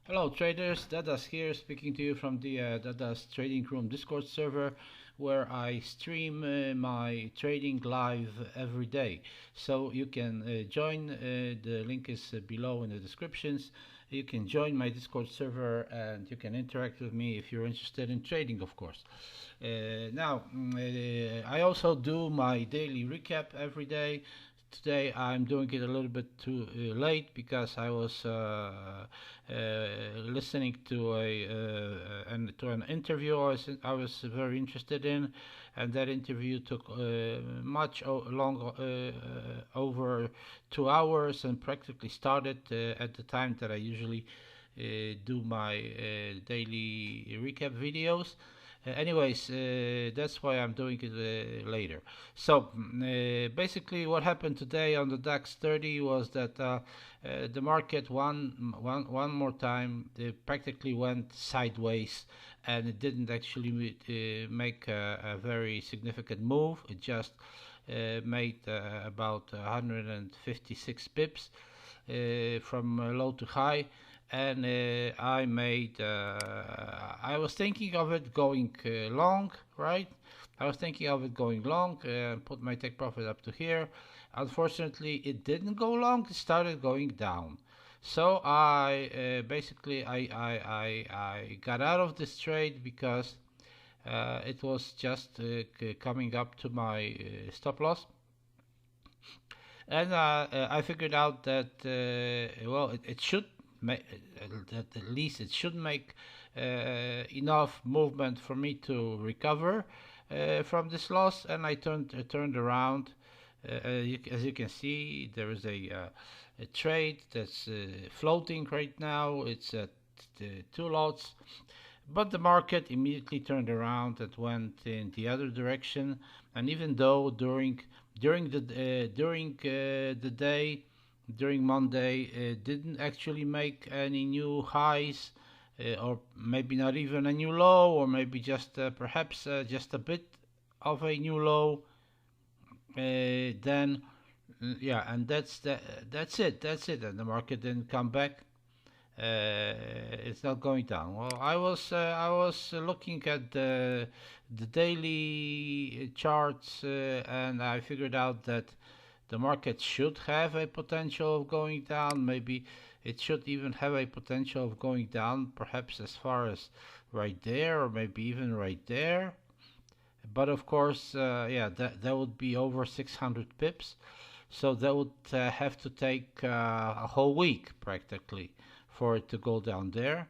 Hello traders, Dadas here speaking to you from the Dadas Trading Room Discord server where I stream my trading live every day. So you can join, the link is below in the descriptions. You can join my Discord server and you can interact with me if you're interested in trading, of course. I also do my daily recap every day. Today I'm doing it a little bit too late because I was listening to an interview I was very interested in, and that interview took over 2 hours and practically started at the time that I usually do my daily recap videos. That's why I'm doing it later. Basically, what happened today on the DAX 30 was that the market one more time practically went sideways, and it didn't actually make a very significant move. It just made about 156 pips from low to high, and I was thinking of it going long, right? I was thinking of it going long, put my take profit up to here. Unfortunately, it didn't go long, it started going down. So I got out of this trade because it was just coming up to my stop loss, and I figured out that it should make that at least it should make enough movement for me to recover from this loss, and I turned around. As you can see, there is a trade that's floating right now. It's at two lots, but the market immediately turned around and went in the other direction. And even though during the day, during Monday, didn't actually make any new highs, or maybe not even a new low, or maybe just perhaps just a bit of a new low. Then yeah, and that's it, and the market didn't come back. It's not going down. Well, I was looking at the daily charts, and I figured out that the market should have a potential of going down. Maybe it should even have a potential of going down, perhaps as far as right there, or maybe even right there. But of course, yeah, that would be over 600 pips. So that would have to take a whole week practically for it to go down there,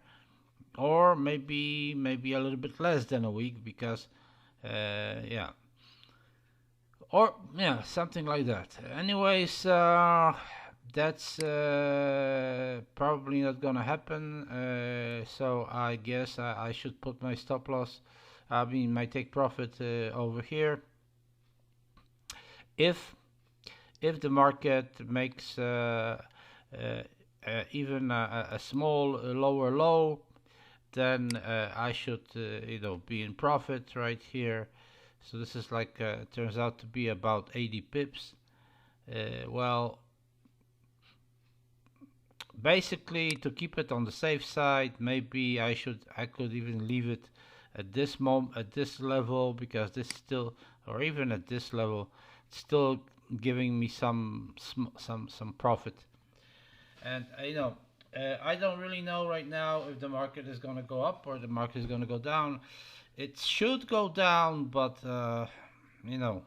or maybe a little bit less than a week because yeah, or yeah, something like that. Anyways, that's probably not gonna happen. So I guess I should put my stop loss, I mean my take profit over here. If if the market makes even a small lower low, then I should be in profit right here. So this is like turns out to be about 80 pips. Well, basically to keep it on the safe side, maybe I could even leave it at this level, because this still, or even at this level, still giving me some profit. And I don't really know right now if the market is going to go up or the market is going to go down. It should go down, but you know.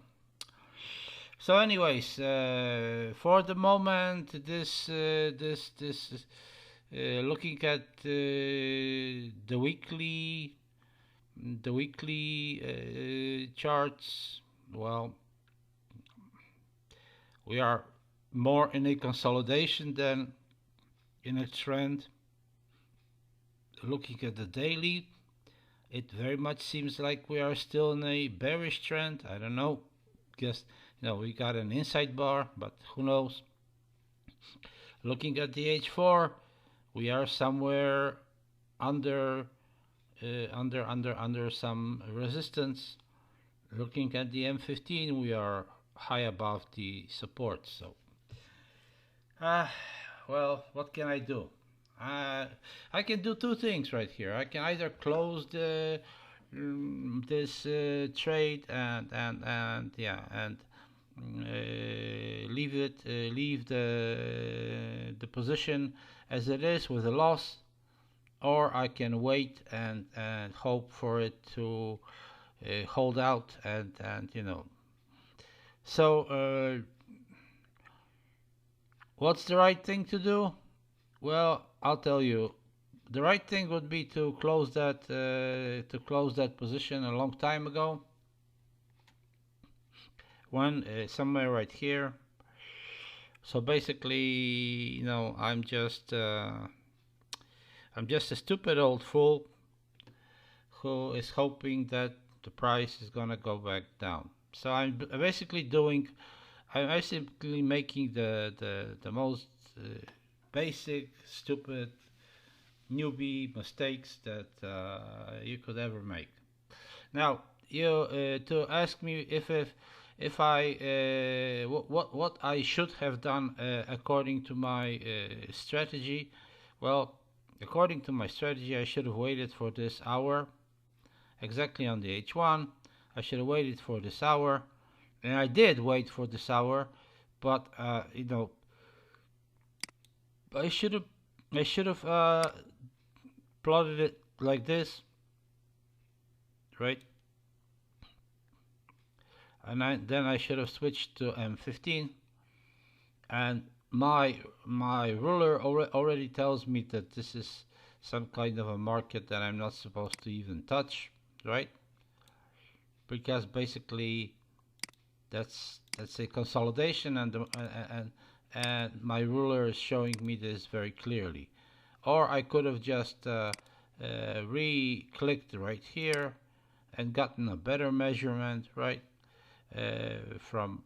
So, anyways, for the moment, this looking at the weekly charts. Well, we are more in a consolidation than in a trend. Looking at the daily, it very much seems like we are still in a bearish trend. I don't know. Guess we got an inside bar, but who knows? Looking at the H4, we are somewhere under under some resistance. Looking at the M15, we are high above the support. So, well, what can I do? I can do two things right here. I can either close this trade and yeah and leave the position as it is with a loss, or I can wait and hope for it to hold out and you know. So what's the right thing to do? Well, I'll tell you. The right thing would be to close that position a long time ago, when somewhere right here. So basically, you know, I'm just a stupid old fool who is hoping that the price is gonna go back down. So I'm basically making the most basic stupid newbie mistakes that you could ever make. Now, you to ask me if I what I should have done according to my strategy. Well, according to my strategy, I should have waited for this hour exactly on the H1. I should have waited for this hour, and I did wait for this hour, but you know, I should have I should have plotted it like this, right? Then I should have switched to M15, and my ruler already tells me that this is some kind of a market that I'm not supposed to even touch, right? Because basically that's a consolidation, and my ruler is showing me this very clearly. Or I could have just re-clicked right here and gotten a better measurement, right? From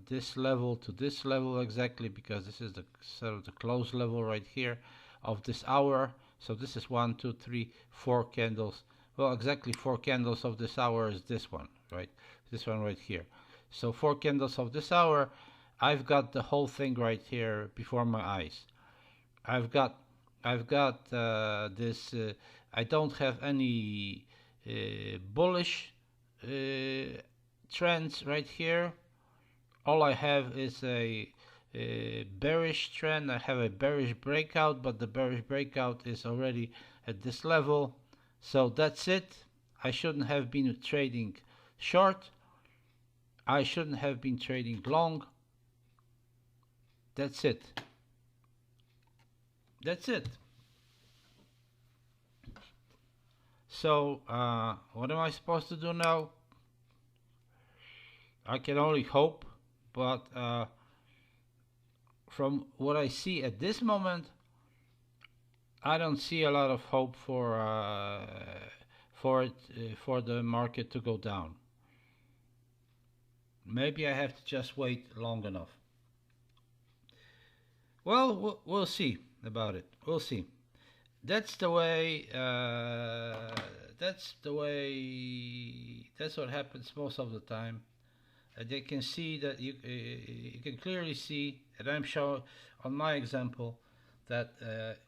this level to this level exactly, because this is the sort of the close level right here of this hour. So this is 1, 2, 3, 4 candles. Well, exactly 4 candles of this hour is this one, right? This one right here. So 4 candles of this hour, I've got the whole thing right here before my eyes. I've got this. I don't have any bullish trends right here. All I have is a bearish trend. I have a bearish breakout, but the bearish breakout is already at this level. So that's it. I shouldn't have been trading short. I shouldn't have been trading long. That's it. That's it. So what am I supposed to do now? I can only hope, but from what I see at this moment, I don't see a lot of hope for the market to go down. Maybe I have to just wait long enough. Well, we'll see about it. We'll see. That's the way. That's the way. That's what happens most of the time. They can see that you can clearly see, and I'm showing on my example that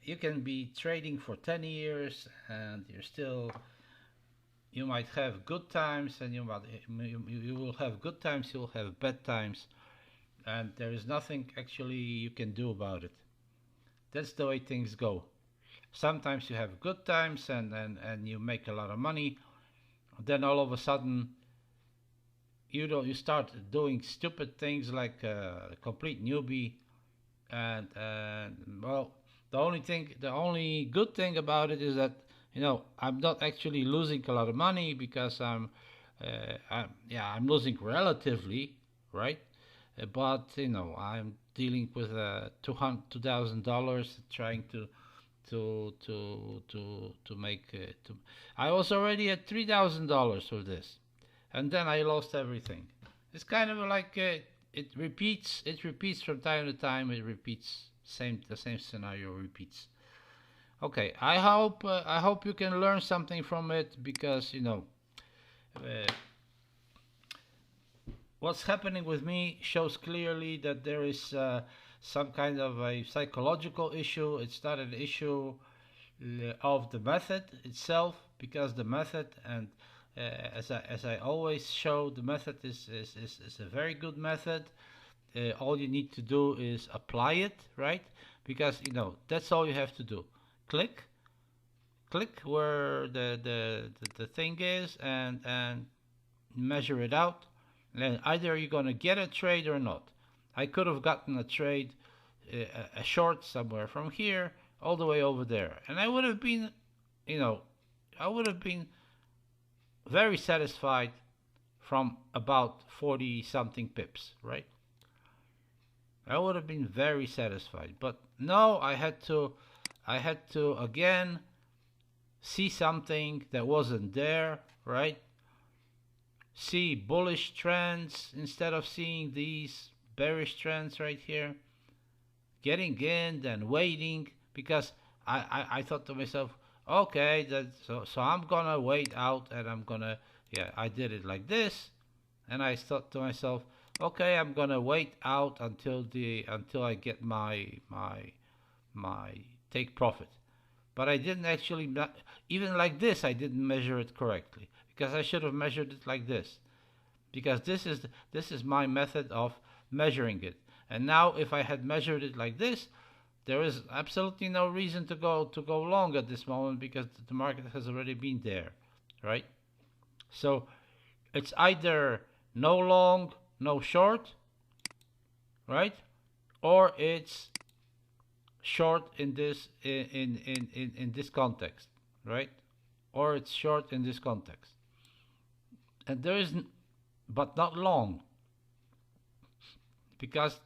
you can be trading for 10 years and you might have good times, and you will have good times, you'll have bad times, and there is nothing actually you can do about it. That's the way things go. Sometimes you have good times and you make a lot of money. Then all of a sudden you start doing stupid things like a complete newbie, and well, the only good thing about it is that I'm not actually losing a lot of money, because I'm losing relatively, right? But I'm dealing with $2,000 trying to make I was already at $3,000 for this, and then I lost everything. It's kind of like it repeats. It repeats from time to time. It repeats. The same scenario repeats. Okay, I hope you can learn something from it, because uh, what's happening with me shows clearly that there is some kind of a psychological issue. It's not an issue of the method itself, because the method, and as I always show, the method is a very good method. All you need to do is apply it, right? Because that's all you have to do. Click, click where the thing is, and measure it out. And either you're gonna get a trade or not. I could have gotten a trade, a short somewhere from here all the way over there, and I would have been, you know, I would have been very satisfied from about 40 something pips, right? I would have been very satisfied. But no, I had to again see something that wasn't there, right? See bullish trends instead of seeing these bearish trends right here. Getting in, then waiting, because I thought to myself, okay, so I'm gonna wait out, and I'm gonna, yeah, I did it like this, and I thought to myself, okay, I'm gonna wait out until I get my take profit. But I didn't actually, even like this, I didn't measure it correctly, because I should have measured it like this, because this is my method of measuring it. And now if I had measured it like this, there is absolutely no reason to go long at this moment, because the market has already been there, right? So it's either no long, no short, right? Or it's short in this context, right? Or it's short in this context. And there is, but not long, because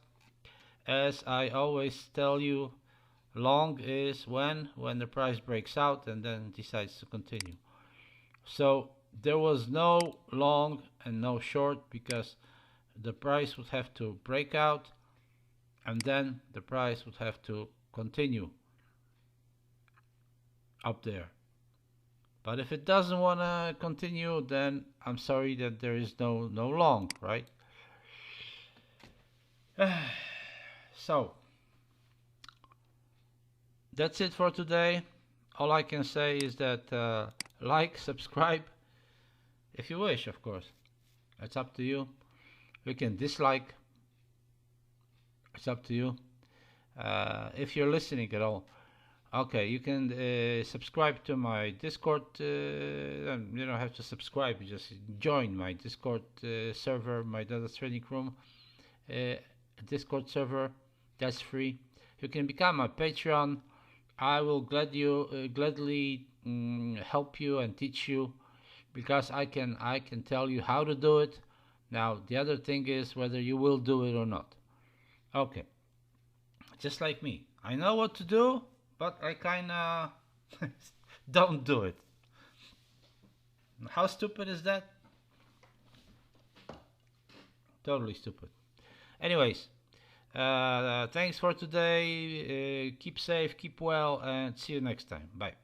as I always tell you, long is when the price breaks out and then decides to continue. So there was no long and no short, because the price would have to break out, and then the price would have to continue up there. But if it doesn't want to continue, then I'm sorry that there is no long, right? So that's it for today. All I can say is that like, subscribe, if you wish, of course. It's up to you. You can dislike. It's up to you. If you're listening at all, okay, you can subscribe to my Discord. You don't have to subscribe. You just join my Discord server, my Data Trading Room Discord server. That's free. You can become a Patreon. I will gladly help you and teach you, because I can tell you how to do it. Now the other thing is whether you will do it or not. Okay, just like me, I know what to do, but I kinda don't do it. How stupid is that? Totally stupid. Anyways, thanks for today. Keep safe, keep well, and see you next time. Bye.